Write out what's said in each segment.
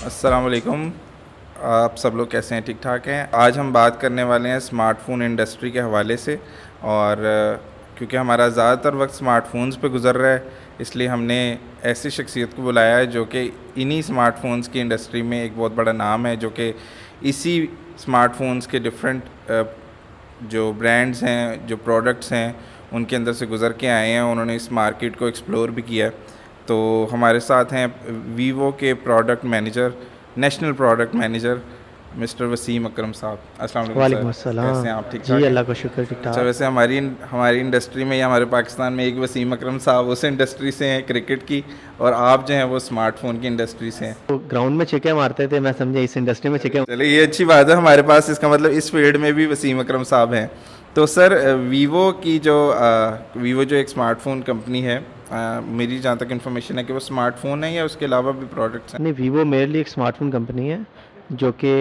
अस्सलाम वालेकुम। आप सब लोग कैसे हैं? ठीक ठाक हैं। आज हम बात करने वाले हैं स्मार्टफ़ोन इंडस्ट्री के हवाले से और क्योंकि हमारा ज़्यादातर वक्त स्मार्टफ़ोन्स पे गुज़र रहा है, इसलिए हमने ऐसी शख्सियत को बुलाया है जो कि इन्हीं स्मार्टफ़ोन्स की इंडस्ट्री में एक बहुत बड़ा नाम है, जो कि इसी स्मार्टफ़ोन्स के डिफरेंट जो ब्रांड्स हैं, जो प्रोडक्ट्स हैं, उनके अंदर से गुज़र के आए हैं। उन्होंने इस मार्केट को एक्सप्लोर भी किया है। तो हमारे साथ हैं वीवो के product manager, national product manager mister Wasim Akram साहब। अस्सलाम वालेकुम वालेकुम सर, कैसे अस्सलाम। हैं आप? ठीक जी ठाक हैं? अल्लाह का शुक्र, ठीक अच्छा, ठाक। वैसे हमारी इंडस्ट्री में या हमारे पाकिस्तान में एक वसीम अकरम साहब उस इंडस्ट्री से हैं क्रिकेट की, और आप जो हैं वो स्मार्टफ़ोन की इंडस्ट्री से हैं। तो ग्राउंड में छक्के मारते थे, मैं समझा इस इंडस्ट्री में छक्के। चलिए, ये अच्छी बात है हमारे पास, इसका मतलब इस फील्ड में भी वसीम अकरम साहब हैं। तो सर, वीवो जो एक स्मार्टफ़ोन कंपनी है, मेरी जहाँ तक इन्फॉर्मेशन है कि वो स्मार्टफ़ोन है या उसके अलावा भी प्रोडक्ट्स हैं? नहीं, वीवो मेरे लिए एक स्मार्टफोन कंपनी है जो कि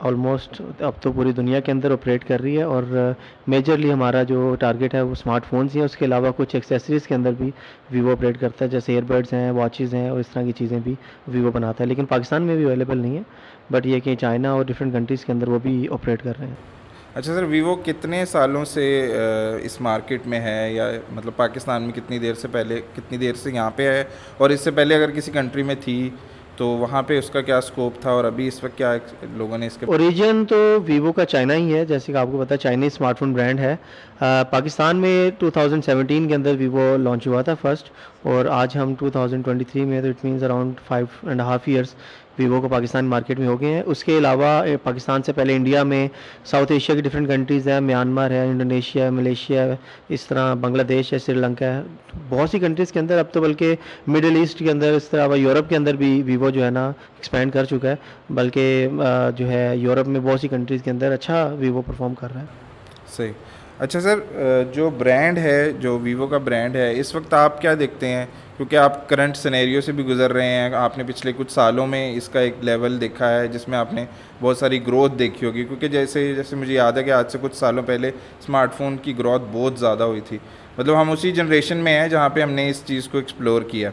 ऑलमोस्ट अब तो पूरी दुनिया के अंदर ऑपरेट कर रही है, और मेजरली हमारा जो टारगेट है वो स्मार्टफोन्स ही है। उसके अलावा कुछ एक्सेसरीज़ के अंदर भी वीवो ऑपरेट करता है, जैसे ईयरबड्स हैं, वॉचेज़ हैं, और इस तरह की चीज़ें भी वीवो बनाता है, लेकिन पाकिस्तान में भी अवेलेबल नहीं है। बट ये कि चाइना और डिफरेंट कंट्रीज़ के अंदर वो भी ऑपरेट कर रहे हैं। अच्छा सर, वीवो कितने सालों से इस मार्केट में है, या मतलब पाकिस्तान में कितनी देर से यहाँ पे है, और इससे पहले अगर किसी कंट्री में थी तो वहाँ पे उसका क्या स्कोप था, और अभी इस वक्त क्या लोगों ने इसके... ओरिजिन तो वीवो का चाइना ही है, जैसे कि आपको पता है चाइनीज़ स्मार्टफोन ब्रांड है। पाकिस्तान में 2017 के अंदर वीवो लॉन्च हुआ था फर्स्ट, और आज हम 2023 में, तो it means around 5.5 years Vivo को पाकिस्तान मार्केट में हो गए हैं। उसके अलावा पाकिस्तान से पहले इंडिया में साउथ एशिया की डिफरेंट कंट्रीज़ हैं, म्यांमार है, इंडोनेशिया है, मलेशिया है, इस तरह बांग्लादेश है, श्रीलंका है, बहुत सी कंट्रीज़ के अंदर। अब तो बल्कि मिडल ईस्ट के अंदर, इस तरह यूरोप के अंदर भी वीवो जो है ना एक्सपैंड कर चुका है। बल्कि जो है यूरोप में बहुत सी कंट्रीज़ के अंदर अच्छा वीवो परफॉर्म कर रहा है। सही। अच्छा सर, जो ब्रांड है, जो वीवो का ब्रांड है, इस वक्त आप क्या देखते हैं? क्योंकि आप करंट सिनेरियो से भी गुजर रहे हैं, आपने पिछले कुछ सालों में इसका एक लेवल देखा है जिसमें आपने बहुत सारी ग्रोथ देखी होगी, क्योंकि जैसे जैसे मुझे याद है कि आज से कुछ सालों पहले स्मार्टफ़ोन की ग्रोथ बहुत ज़्यादा हुई थी। मतलब हम उसी जनरेशन में हैं जहाँ पे हमने इस चीज़ को एक्सप्लोर किया।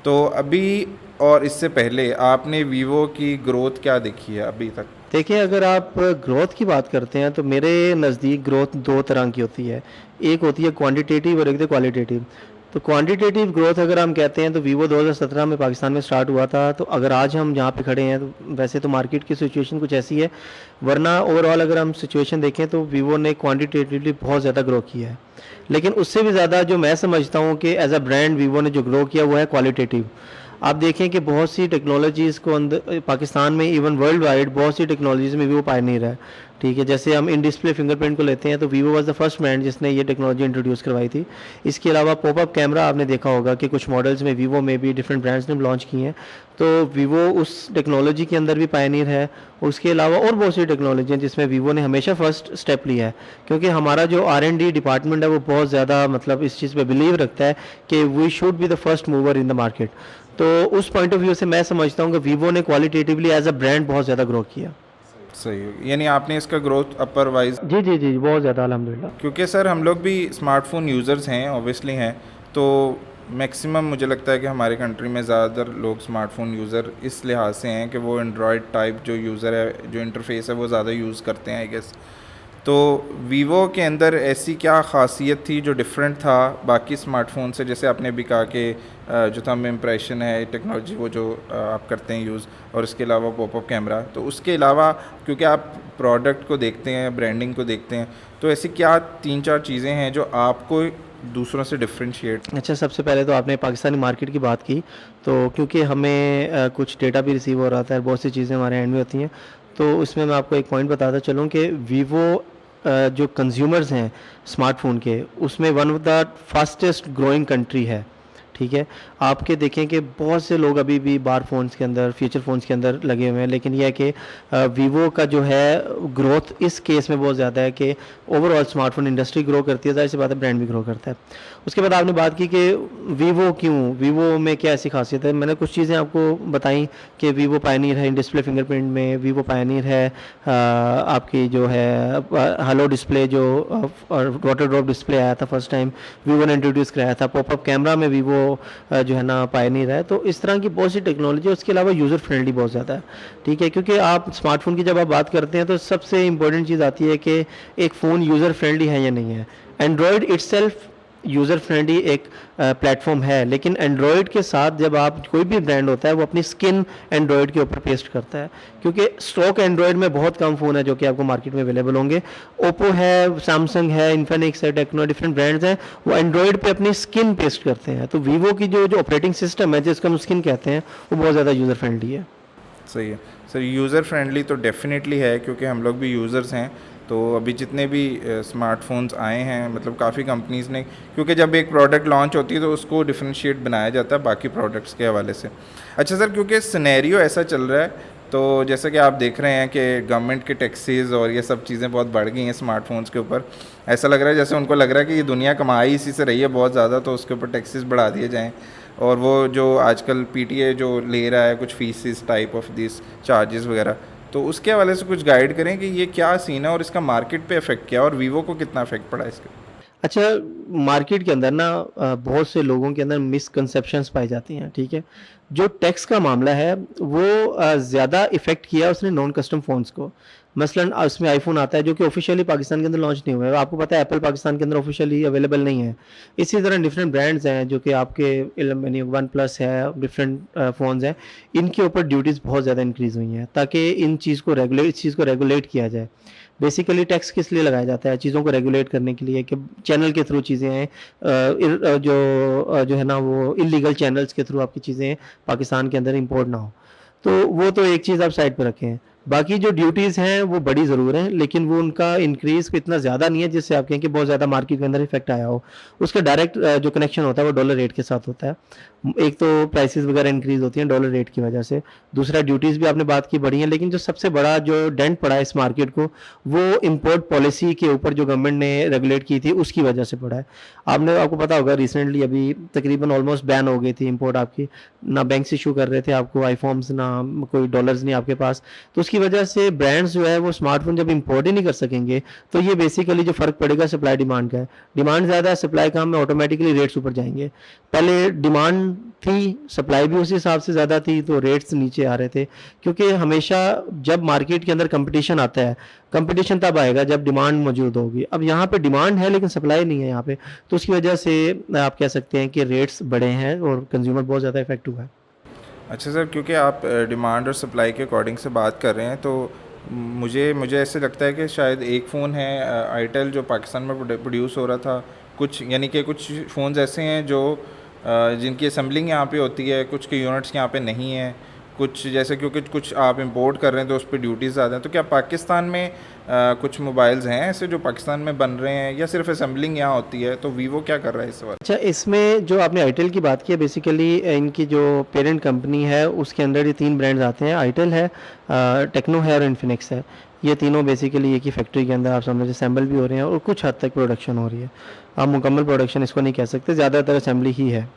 तो अभी और इससे पहले आपने वीवो की ग्रोथ क्या देखी है अभी तक? देखिए, अगर आप ग्रोथ की बात करते हैं तो मेरे नज़दीक ग्रोथ दो तरह की होती है। एक होती है क्वांटिटेटिव और एक होती है क्वालिटेटिव। तो क्वांटिटेटिव ग्रोथ अगर हम कहते हैं तो वीवो 2017 में पाकिस्तान में स्टार्ट हुआ था। तो अगर आज हम जहाँ पे खड़े हैं, तो वैसे तो मार्केट की सिचुएशन कुछ ऐसी है, वरना ओवरऑल अगर हम सिचुएशन देखें तो वीवो ने क्वांटिटेटिवली बहुत ज़्यादा ग्रो किया है। लेकिन उससे भी ज़्यादा जो मैं समझता हूँ कि एज अ ब्रांड वीवो ने जो ग्रो किया वो है क्वालिटेटिव। आप देखें कि बहुत सी टेक्नोलॉजीज़ को अंदर पाकिस्तान में, इवन वर्ल्ड वाइड बहुत सी टेक्नोलॉजीज़ में वीवो पायनियर है। ठीक है, जैसे हम इन डिस्प्ले फिंगरप्रिंट को लेते हैं तो Vivo was the first brand जिसने ये टेक्नोलॉजी इंट्रोड्यूस करवाई थी। इसके अलावा पॉपअप कैमरा आपने देखा होगा कि कुछ मॉडल्स में वीवो में भी डिफरेंट ब्रांड्स ने लॉन्च किए हैं। तो वीवो उस टेक्नोलॉजी के अंदर भी पायनियर है। उसके अलावा और बहुत सी टेक्नोलॉजी हैं जिसमें वीवो ने हमेशा फर्स्ट स्टेप लिया है, क्योंकि हमारा जो R&D डिपार्टमेंट है वो बहुत ज़्यादा मतलब इस चीज़ पे बिलीव रखता है कि we should be the first mover in the market. तो उस पॉइंट ऑफ व्यू से मैं समझता हूँ कि वीवो ने क्वालिटेटिवली एज अ ब्रांड बहुत ज़्यादा ग्रो किया। सही, यानी आपने इसका ग्रोथ अपर वाइज... जी जी जी, बहुत ज़्यादा अल्हम्दुलिल्लाह। क्योंकि सर हम लोग भी स्मार्टफ़ोन यूज़र्स हैं, ऑब्वियसली हैं। तो मैक्सिमम मुझे लगता है कि हमारे कंट्री में ज़्यादातर लोग स्मार्टफ़ोन यूज़र इस लिहाज से हैं कि वो एंड्रॉयड टाइप जो यूज़र है, जो इंटरफेस है, वो ज़्यादा यूज़ करते हैं, आई गेस। तो वीवो के अंदर ऐसी क्या ख़ासियत थी जो डिफरेंट था बाकी स्मार्टफ़ोन से? जैसे आपने भी कहा कि जो थंब इम्प्रेशन है टेक्नोलॉजी, वो जो आप करते हैं यूज़, और इसके अलावा पॉपअप कैमरा। तो उसके अलावा क्योंकि आप प्रोडक्ट को देखते हैं, ब्रांडिंग को देखते हैं, तो ऐसी क्या 3-4 चीज़ें हैं जो आपको दूसरों से डिफ्रेंशिएट... अच्छा, सबसे पहले तो आपने पाकिस्तानी मार्केट की बात की, तो क्योंकि हमें कुछ डेटा भी रिसीव हो रहा था, बहुत सी चीज़ें हमारे एंड में होती हैं। तो उसमें मैं आपको एक पॉइंट बताता चलूँ कि वीवो जो कंज्यूमर्स हैं स्मार्टफोन के, उसमें one of the fastest growing country है। ठीक है, आपके देखें कि बहुत से लोग अभी भी बार फ़ोन्स के अंदर, फीचर फ़ोन्स के अंदर लगे हुए हैं, लेकिन यह है कि वीवो का जो है ग्रोथ इस केस में बहुत ज़्यादा है कि ओवरऑल स्मार्टफोन इंडस्ट्री ग्रो करती है, ज़ाहिर सी बात है ब्रांड भी ग्रो करता है। उसके बाद आपने बात की कि वीवो क्यों, वीवो में क्या ऐसी खासियत है। मैंने कुछ चीज़ें आपको बताई कि वीवो पायनियर है इन डिस्प्ले फिंगरप्रिंट में, वीवो पायनियर है आपकी जो है हेलो डिस्प्ले, जो वाटर ड्रॉप डिस्प्ले आया था फर्स्ट टाइम वीवो ने इंट्रोड्यूस कराया था। पॉपअप कैमरा में वीवो जो है ना पायनियर है। तो इस तरह की बहुत सी टेक्नोलॉजी है, उसके अलावा यूज़र फ्रेंडली बहुत ज़्यादा है, ठीक है। क्योंकि आप स्मार्टफोन की जब आप बात करते हैं तो सबसे इंपॉर्टेंट चीज़ आती है कि एक फ़ोन यूज़र फ्रेंडली है या नहीं है। एंड्रॉयड इट्सेल्फ यूज़र फ्रेंडली एक प्लेटफॉर्म है, लेकिन एंड्रॉयड के साथ जब आप कोई भी ब्रांड होता है वो अपनी स्किन एंड्रॉयड के ऊपर पेस्ट करता है, क्योंकि स्टॉक एंड्रॉयड में बहुत कम फ़ोन है जो कि आपको मार्केट में अवेलेबल होंगे। ओप्पो है, सैमसंग है, इन्फिनिक्स है, टेक्नो, डिफरेंट ब्रांड्स हैं, वो एंड्रॉयड पे अपनी स्किन पेस्ट करते हैं। तो वीवो की जो ऑपरेटिंग सिस्टम है जिसको हम स्किन कहते हैं वो बहुत ज़्यादा यूज़र फ्रेंडली है। सही है सर, यूज़र फ्रेंडली तो डेफिनेटली है, क्योंकि हम लोग भी यूज़र्स हैं। तो अभी जितने भी स्मार्टफोन्स आए हैं, मतलब काफ़ी कंपनीज़ ने, क्योंकि जब एक प्रोडक्ट लॉन्च होती है तो उसको डिफरेंशिएट बनाया जाता है बाकी प्रोडक्ट्स के हवाले से। अच्छा सर, क्योंकि सिनेरियो ऐसा चल रहा है, तो जैसे कि आप देख रहे हैं कि गवर्नमेंट के टैक्सेस और ये सब चीज़ें बहुत बढ़ गई हैं स्मार्टफोन्स के ऊपर। ऐसा लग रहा है जैसे उनको लग रहा है कि ये दुनिया कमाई इसी से रही है बहुत ज़्यादा, तो उसके ऊपर टैक्सेस बढ़ा दिए जाएँ। और वो जो आजकल पीटीए जो ले रहा है कुछ fees type of this charges वगैरह, तो उसके हवाले से कुछ गाइड करें कि ये क्या सीन है और इसका मार्केट पे इफेक्ट क्या है और वीवो को कितना इफेक्ट पड़ा है इसका। अच्छा, मार्केट के अंदर ना बहुत से लोगों के अंदर मिसकंसेप्शंस पाई जाती हैं, ठीक है। जो टैक्स का मामला है वो ज़्यादा इफ़ेक्ट किया उसने नॉन कस्टम फ़ोन्स को। मसलन उसमें आईफ़ोन आता है जो कि ऑफ़िशियली पाकिस्तान के अंदर लॉन्च नहीं हुआ है। आपको पता है एप्पल पाकिस्तान के अंदर ऑफ़िशियली अवेलेबल नहीं है। इसी तरह डिफरेंट ब्रांड्स हैं जो कि आपके यानी वन प्लस है, डिफरेंट फ़ोन्स हैं, इनके ऊपर ड्यूटीज़ बहुत ज़्यादा इंक्रीज़ हुई हैं ताकि इस चीज़ को रेगुलेट किया जाए। बेसिकली टैक्स किस लिए लगाया जाता है? चीज़ों को रेगुलेट करने के लिए कि चैनल के थ्रू चीज़ें हैं, जो है ना वो इल्लीगल चैनल्स के थ्रू आपकी चीज़ें पाकिस्तान के अंदर इंपोर्ट ना हो। तो वो तो एक चीज़ आप साइड पे रखें। बाकी जो ड्यूटीज़ हैं वो बड़ी ज़रूर हैं, लेकिन वो उनका इंक्रीज़ इतना ज़्यादा नहीं है जिससे आप कहें कि बहुत ज़्यादा मार्केट के अंदर इफ़ेक्ट आया हो। उसका डायरेक्ट जो कनेक्शन होता है वो डॉलर रेट के साथ होता है। एक तो प्राइसेस वगैरह इंक्रीज़ होती हैं डॉलर रेट की वजह से। दूसरा ड्यूटीज़ भी आपने बात की बढ़ी हैं, लेकिन जो सबसे बड़ा जो डेंट पड़ा है इस मार्केट को, वो इम्पोर्ट पॉलिसी के ऊपर जो गवर्नमेंट ने रेगुलेट की थी उसकी वजह से पड़ा है। आपको पता होगा रिसेंटली अभी तकरीबन ऑलमोस्ट बैन हो गई थी इम्पोर्ट आपकी। ना बैंक्स इशू कर रहे थे आपको आईफ़ोन्स, ना कोई डॉलर्स नहीं आपके पास। तो उसकी वजह से ब्रांड्स जो है वो स्मार्टफ़ोन जब इम्पोर्ट ही नहीं कर सकेंगे, तो ये बेसिकली जो फ़र्क पड़ेगा सप्लाई डिमांड का है। डिमांड ज़्यादा है, सप्लाई कम है, ऑटोमेटिकली रेट्स ऊपर जाएँगे। पहले डिमांड थी, सप्लाई भी उसी हिसाब से ज़्यादा थी, तो रेट्स नीचे आ रहे थे। क्योंकि हमेशा जब मार्केट के अंदर कंपटीशन आता है, कंपटीशन तब आएगा जब डिमांड मौजूद होगी। अब यहाँ पे डिमांड है लेकिन सप्लाई नहीं है यहाँ पे, तो उसकी वजह से आप कह सकते हैं कि रेट्स बढ़े हैं और कंज्यूमर बहुत ज़्यादा इफेक्ट हुआ है। अच्छा सर, क्योंकि आप डिमांड और सप्लाई के अकॉर्डिंग से बात कर रहे हैं, तो मुझे ऐसे लगता है कि शायद एक फ़ोन है आईटेल जो पाकिस्तान में प्रोड्यूस हो रहा था, कुछ यानी कि कुछ फ़ोन्स ऐसे हैं जो जिनकी असेंबलिंग यहाँ पे होती है, कुछ के यूनिट्स यहाँ पे नहीं है, कुछ जैसे क्योंकि कुछ आप इंपोर्ट कर रहे हैं तो उस पर ड्यूटीज़ ज़्यादा हैं। तो क्या पाकिस्तान में कुछ मोबाइल्स हैं ऐसे जो पाकिस्तान में बन रहे हैं या सिर्फ असेंबलिंग यहाँ होती है? तो वीवो क्या कर रहा है इस वक्त? अच्छा, इसमें जो आपने आईटेल की बात की है, बेसिकली इनकी जो पेरेंट कंपनी है उसके अंदर ये 3 ब्रांड्स आते हैं। आईटेल है, टेक्नो है और इन्फिनिक्स है। ये तीनों बेसिकली एक ही फैक्ट्री के अंदर आप समझ असेंबल भी हो रहे हैं और कुछ हद तक प्रोडक्शन हो रही है। आप मुकम्मल प्रोडक्शन इसको नहीं कह सकते, ज़्यादातर असेंबली ही है।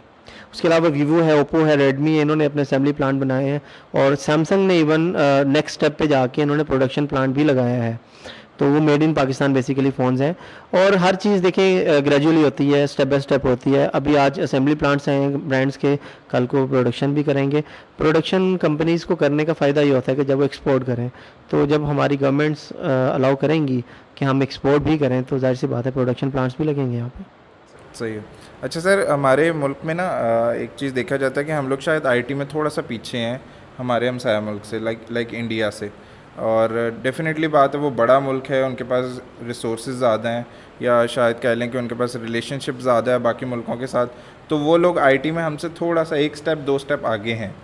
उसके अलावा वीवो है, ओप्पो है, रेडमी है, इन्होंने अपने असेंबली प्लांट बनाए हैं और सैमसंग ने इवन नेक्स्ट स्टेप पे जाके इन्होंने प्रोडक्शन प्लांट भी लगाया है। तो वो made in Pakistan basically phones हैं और हर चीज़ देखें ग्रेजुअली होती है, स्टेप बाय स्टेप होती है। अभी आज असेंबली प्लांट्स हैं ब्रांड्स के, कल को प्रोडक्शन भी करेंगे। प्रोडक्शन कंपनीज़ को करने का फ़ायदा ये होता है कि जब वो एक्सपोर्ट करें, तो जब हमारी गवर्नमेंट्स अलाउ करेंगी कि हम एक्सपोर्ट भी करें तो जाहिर सी बात है प्रोडक्शन प्लांट्स भी लगेंगे यहाँ पे। सही है। अच्छा सर, हमारे मुल्क में ना एक चीज़ देखा जाता है कि हम लोग शायद आईटी में थोड़ा सा पीछे हैं हमारे हमसाया मुल्क से, लाइक इंडिया से। और डेफिनेटली बात है, वो बड़ा मुल्क है, उनके पास रिसोर्सेज ज़्यादा हैं, या शायद कह लें कि उनके पास रिलेशनशिप ज़्यादा है बाकी मुल्कों के साथ, तो वो लोग आईटी में हमसे थोड़ा सा एक स्टेप 2 स्टेप आगे हैं।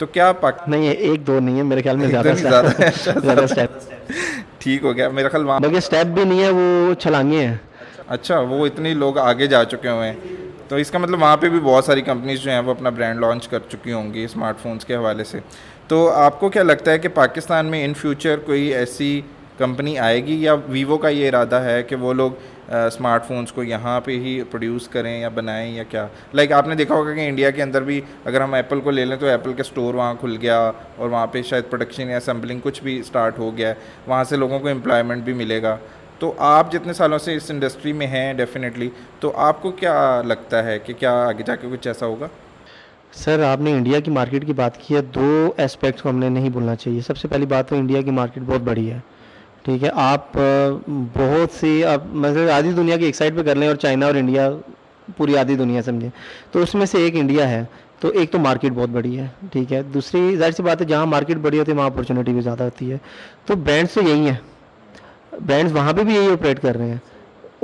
तो क्या नहीं है, 1-2 नहीं है मेरे ख्याल में, ज़्यादा है ज़्यादा स्टेप ठीक हो गया मेरा ख्याल वहाँ। बल्कि स्टेप भी नहीं है, वो छलांगे हैं। अच्छा, वो इतने लोग आगे जा चुके हुए हैं, तो इसका मतलब वहाँ पे भी बहुत सारी कंपनीज जो हैं वो अपना ब्रांड लॉन्च कर चुकी होंगी स्मार्टफोन्स के हवाले से। तो आपको क्या लगता है कि पाकिस्तान में इन फ्यूचर कोई ऐसी कंपनी आएगी, या वीवो का ये इरादा है कि वो लोग स्मार्टफोन्स को यहाँ पे ही प्रोड्यूस करें या बनाएं, या क्या? लाइक आपने देखा होगा कि इंडिया के अंदर भी अगर हम एप्पल को ले लें तो एप्पल का स्टोर वहाँ खुल गया और वहाँ पे शायद प्रोडक्शन या असेंबलिंग कुछ भी स्टार्ट हो गया है, वहाँ से लोगों को एम्प्लॉयमेंट भी मिलेगा। तो आप जितने सालों से इस इंडस्ट्री में हैं डेफिनेटली, तो आपको क्या लगता है कि क्या आगे जाके कुछ ऐसा होगा? सर आपने इंडिया की मार्केट की बात की है, दो एस्पेक्ट्स को हमने नहीं भूलना चाहिए। सबसे पहली बात तो इंडिया की मार्केट बहुत बड़ी है, ठीक है। आप बहुत सी आप मतलब आधी दुनिया की एक साइड पे कर लें और चाइना और इंडिया पूरी आधी दुनिया समझें, तो उसमें से एक इंडिया है। तो एक तो मार्केट बहुत बड़ी है, ठीक है। दूसरी जाहिर सी बात है, जहाँ मार्केट बड़ी होती है वहाँ अपॉर्चुनिटी भी ज़्यादा होती है। तो ब्रांड्स तो यही हैं, ब्रांड्स वहाँ पे भी यही ऑपरेट कर रहे हैं।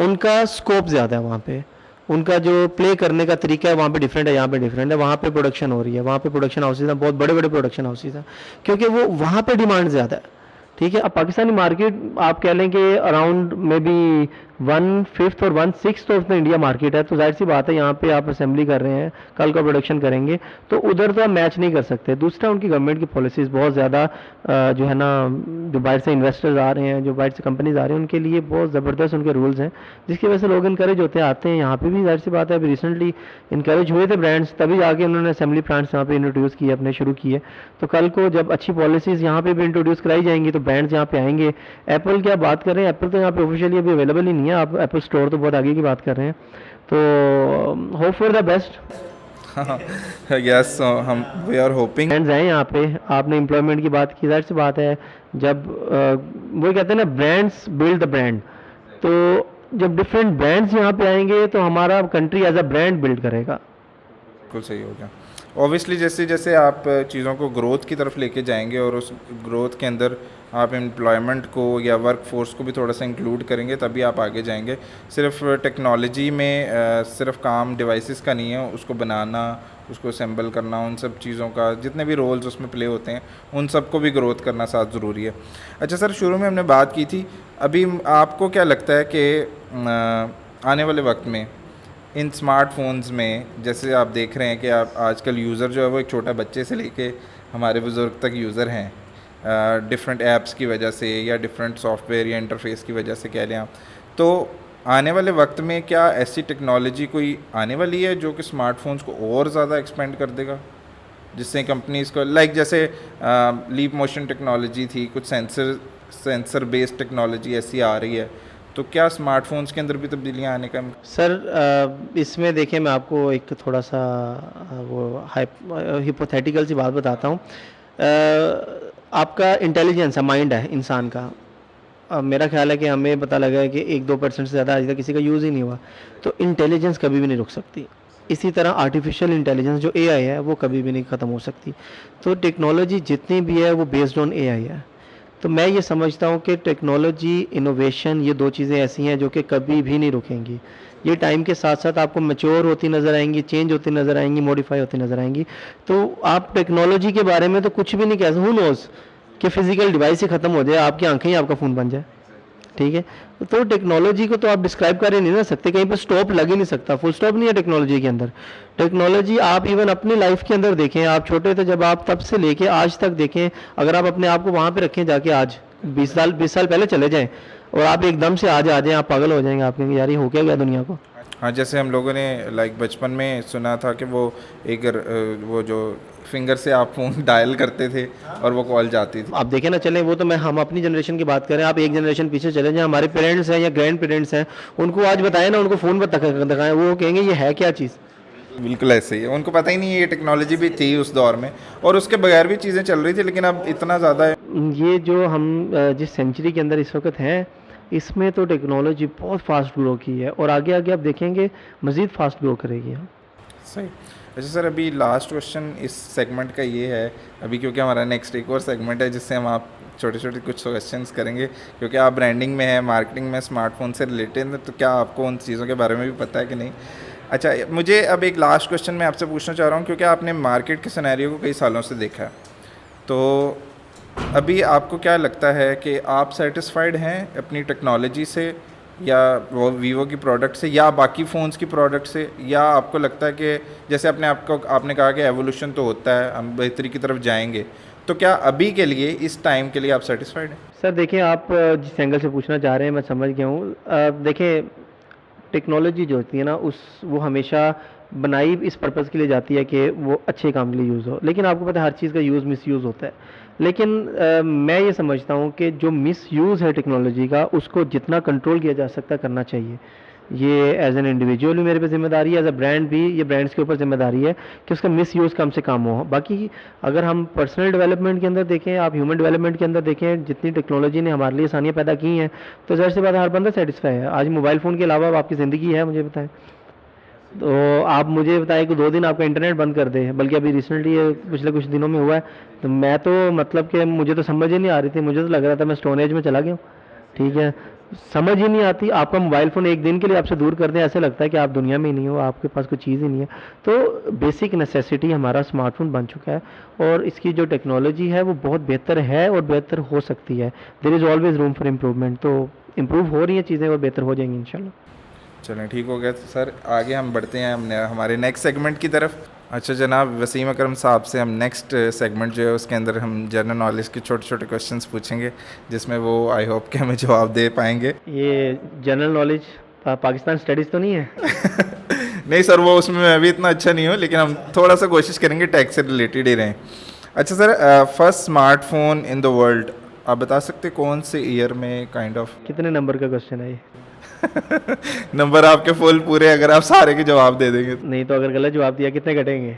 उनका स्कोप ज़्यादा है वहाँ पे, उनका जो प्ले करने का तरीका है वहाँ पे डिफरेंट है, यहाँ पे डिफरेंट है। वहाँ पे प्रोडक्शन हो रही है, वहाँ पे प्रोडक्शन हाउसेज हैं, बहुत बड़े बड़े प्रोडक्शन हाउसेज हैं, क्योंकि वो वहाँ पे डिमांड ज़्यादा है, ठीक है। अब पाकिस्तानी मार्केट आप कह लें कि अराउंड मे बी 1/5 और 1/6 ऑफ द इंडिया मार्केट है। तो जाहिर सी बात है, यहाँ पे आप असेंबली कर रहे हैं, कल का प्रोडक्शन करेंगे, तो उधर तो आप मैच नहीं कर सकते। दूसरा, उनकी गवर्नमेंट की पॉलिसीज़ बहुत ज़्यादा जो है ना, जो बाहर से इन्वेस्टर्स आ रहे हैं, जो बाहर से कंपनीज आ रही हैं, उनके लिए बहुत ज़बरदस्त उनके रूल्स हैं, जिसकी वजह से लोग इनकरेज होते आते हैं। यहाँ पे भी जाहिर सी बात है, अभी रिसेंटली इनकरेज हुए थे ब्रांड्स, तभी जाके उन्होंने असेंबली प्लांट्स यहाँ पे इंट्रोड्यूस किए, अपने शुरू किए। तो कल को जब अच्छी पॉलिसीज़ यहाँ पे भी इंट्रोड्यूस कराई जाएंगी तो ब्रांड्स यहाँ पे आएंगे। एप्पल की आप बात कर रहे हैं, एप्पल तो यहाँ पे ऑफिशियली अभी अवेलेबल ही नहीं है, आप एप्पल स्टोर तो बहुत आगे की बात कर रहे हैं। तो hope for the best. Yes, हम वी आर होपिंग। ब्रांड्स हैं यहाँ पे। आपने एम्प्लॉयमेंट की बात की, जाहिर सी बात है, जब वो कहते हैं ना, ब्रांड्स बिल्ड द ब्रांड। तो जब डिफरेंट ब्रांड्स यहाँ पे आएंगे तो हमारा country as a brand build करेगा। बिल्कुल सही हो गया। ऑब्वियसली जैसे जैसे आप चीज़ों को ग्रोथ की तरफ लेके जाएंगे और उस ग्रोथ के अंदर आप एम्प्लॉयमेंट को या वर्क फोर्स को भी थोड़ा सा इंक्लूड करेंगे, तभी आप आगे जाएंगे। सिर्फ टेक्नोलॉजी में सिर्फ काम डिवाइसेस का नहीं है, उसको बनाना, उसको असेंबल करना, उन सब चीज़ों का जितने भी रोल्स उसमें प्ले होते हैं, उन सबको भी ग्रोथ करना साथ ज़रूरी है। अच्छा सर, शुरू में हमने बात की थी, अभी आपको क्या लगता है कि आने वाले वक्त में इन स्मार्टफोन्स में, जैसे आप देख रहे हैं कि आप आजकल यूज़र जो है वो एक छोटा बच्चे से लेके हमारे बुज़ुर्ग तक यूज़र हैं, डिफरेंट ऐप्स की वजह से या डिफरेंट सॉफ्टवेयर या इंटरफेस की वजह से कह लें आप, तो आने वाले वक्त में क्या ऐसी टेक्नोलॉजी कोई आने वाली है जो कि स्मार्टफोन्स को और ज़्यादा एक्सपेंड कर देगा, जिससे कंपनीज़ को लाइक जैसे लीप मोशन टेक्नोलॉजी थी, कुछ सेंसर बेस्ड टेक्नोलॉजी ऐसी आ रही है, तो क्या स्मार्टफोन्स के अंदर भी तब्दीलियाँ आने का? सर इसमें देखिए, मैं आपको एक थोड़ा सा वो हिपोथेटिकल सी बात बताता हूँ। आपका इंटेलिजेंस है, माइंड है इंसान का। अब मेरा ख्याल है कि हमें पता लगा है कि 1-2% से ज़्यादा आज तक किसी का यूज़ ही नहीं हुआ। तो इंटेलिजेंस कभी भी नहीं रुक सकती। इसी तरह आर्टिफिशियल इंटेलिजेंस जो एआई है, वो कभी भी नहीं ख़त्म हो सकती। तो टेक्नोलॉजी जितनी भी है वो बेस्ड ऑन एआई है। तो मैं ये समझता हूँ कि टेक्नोलॉजी, इनोवेशन, ये दो चीज़ें ऐसी हैं जो कि कभी भी नहीं रुकेंगी। ये टाइम के साथ साथ आपको मैच्योर होती नज़र आएंगी, चेंज होती नज़र आएंगी, मॉडिफाई होती नज़र आएंगी। तो आप टेक्नोलॉजी के बारे में तो कुछ भी नहीं कह सकते। हू नोज़ कि फिजिकल डिवाइस ही ख़त्म हो जाए, आपकी आंखें ही आपका फ़ोन बन जाए, ठीक है। तो टेक्नोलॉजी को तो आप डिस्क्राइब कर ही नहीं ना सकते, कहीं पर स्टॉप लग ही नहीं सकता, फुल स्टॉप नहीं है टेक्नोलॉजी के अंदर। टेक्नोलॉजी आप इवन अपनी लाइफ के अंदर देखें, आप छोटे थे जब, आप तब से लेके आज तक देखें, अगर आप अपने आप को वहाँ पे रखें जाके, आज 20 साल पहले चले जाएं और आप एकदम से आज आ जाएं, आप पागल हो जाएंगे, आप कहेंगे यार ये हो क्या गया दुनिया को। हाँ, जैसे हम लोगों ने लाइक बचपन में सुना था कि वो एक वो जो फिंगर से आप फ़ोन डायल करते थे और वो कॉल जाती थी। आप देखें ना, चलें वो तो मैं हम अपनी जनरेशन की बात करें, आप एक जनरेशन पीछे चले जाएं, हमारे पेरेंट्स हैं या ग्रैंड पेरेंट्स हैं, उनको आज बताएं ना, उनको फ़ोन पर दिखाएं, वो कहेंगे ये है क्या चीज़। बिल्कुल ऐसे ही है, उनको पता ही नहीं है ये टेक्नोलॉजी भी थी उस दौर में और उसके बगैर भी चीज़ें चल रही थी, लेकिन अब इतना ज़्यादा है। ये जो हम जिस सेंचुरी के अंदर इस वक्त हैं, इसमें तो टेक्नोलॉजी बहुत फास्ट ग्रो की है और आगे आगे आप देखेंगे मज़ीद फास्ट ग्रो करेगी। सही। अच्छा सर, अभी लास्ट क्वेश्चन इस सेगमेंट का ये है, अभी क्योंकि हमारा नेक्स्ट एक और सेगमेंट है जिससे हम आप छोटे छोटे कुछ क्वेश्चंस करेंगे, क्योंकि आप ब्रांडिंग में है, मार्केटिंग में, स्मार्टफोन से रिलेटेड है, तो क्या आपको उन चीज़ों के बारे में भी पता है कि नहीं? अच्छा, मुझे अब एक लास्ट क्वेश्चन मैं आपसे पूछना चाह रहा हूँ, क्योंकि आपने मार्केट के सिनेरियो को कई सालों से देखा है, तो अभी आपको क्या लगता है कि आप सेटिस्फाइड हैं अपनी टेक्नोलॉजी से या वो वीवो की प्रोडक्ट से या बाकी फ़ोन्स की प्रोडक्ट से, या आपको लगता है कि जैसे आपने कहा कि एवोल्यूशन तो होता है, हम बेहतरी की तरफ जाएंगे, तो क्या अभी के लिए, इस टाइम के लिए आप सेटिस्फाइड हैं? सर देखिए, आप जिस एंगल से पूछना चाह रहे हैं मैं समझ गया हूँ। देखिए, टेक्नोलॉजी जो होती है ना, वो हमेशा बनाई इस पर्पज़ के लिए जाती है कि वो अच्छे काम के लिए यूज़ हो, लेकिन आपको पता है हर चीज़ का यूज़ मिसयूज़ होता है। लेकिन मैं ये समझता हूँ कि जो मिसयूज़ है टेक्नोलॉजी का उसको जितना कंट्रोल किया जा सकता है करना चाहिए। ये एज एन इंडिविजुअल भी मेरे पे ज़िम्मेदारी है, एज अ ब्रांड भी ये ब्रांड्स के ऊपर ज़िम्मेदारी है कि उसका मिसयूज़ कम से कम हो। बाकी अगर हम पर्सनल डेवलपमेंट के अंदर देखें, आप ह्यूमन डेवलपमेंट के अंदर देखें, जितनी टेक्नोलॉजी ने हमारे लिए आसानियाँ पैदा की हैं, तो ज़ाहिर सी बात है हर बंदा सेटिस्फाई है। आज मोबाइल फ़ोन के अलावा अब आपकी ज़िंदगी है, मुझे बताएं। तो आप मुझे बताएं कि 2 दिन आपका इंटरनेट बंद कर दे, बल्कि अभी रिसेंटली पिछले कुछ दिनों में हुआ है, तो मैं तो मतलब कि मुझे तो समझ ही नहीं आ रही थी, मुझे तो लग रहा था मैं स्टोन एज में चला गया हूँ। ठीक है, समझ ही नहीं आती। आपका मोबाइल फ़ोन एक दिन के लिए आपसे दूर कर दें, ऐसे लगता है कि आप दुनिया में ही नहीं हो, आपके पास कोई चीज़ ही नहीं है। तो बेसिक नेसेसिटी हमारा स्मार्टफोन बन चुका है, और इसकी जो टेक्नोलॉजी है वो बहुत बेहतर है और बेहतर हो सकती है। There is always room for improvement. तो इम्प्रूव हो रही हैं चीज़ें और बेहतर हो जाएंगी इंशाल्लाह। चलें, ठीक हो गया। तो सर आगे हम बढ़ते हैं हमने हमारे नेक्स्ट सेगमेंट की तरफ। अच्छा जनाब वसीम अकरम साहब से हम नेक्स्ट सेगमेंट जो है उसके अंदर हम जनरल नॉलेज के छोटे छोटे क्वेश्चंस पूछेंगे, जिसमें वो आई होप कि हमें जवाब दे पाएंगे। ये जनरल नॉलेज पाकिस्तान स्टडीज़ तो नहीं है? नहीं सर, वो उसमें मैं भी इतना अच्छा नहीं हूँ, लेकिन हम थोड़ा सा कोशिश करेंगे टैक्स से रिलेटेड ही रहें। अच्छा sir, first smartphone in the world आप बता सकते कौन से ईयर में काइंड ऑफ? कितने नंबर का क्वेश्चन है ये? नंबर आपके फुल पूरे, अगर आप सारे के जवाब दे देंगे। नहीं तो अगर गलत जवाब दिया कितने कटेंगे?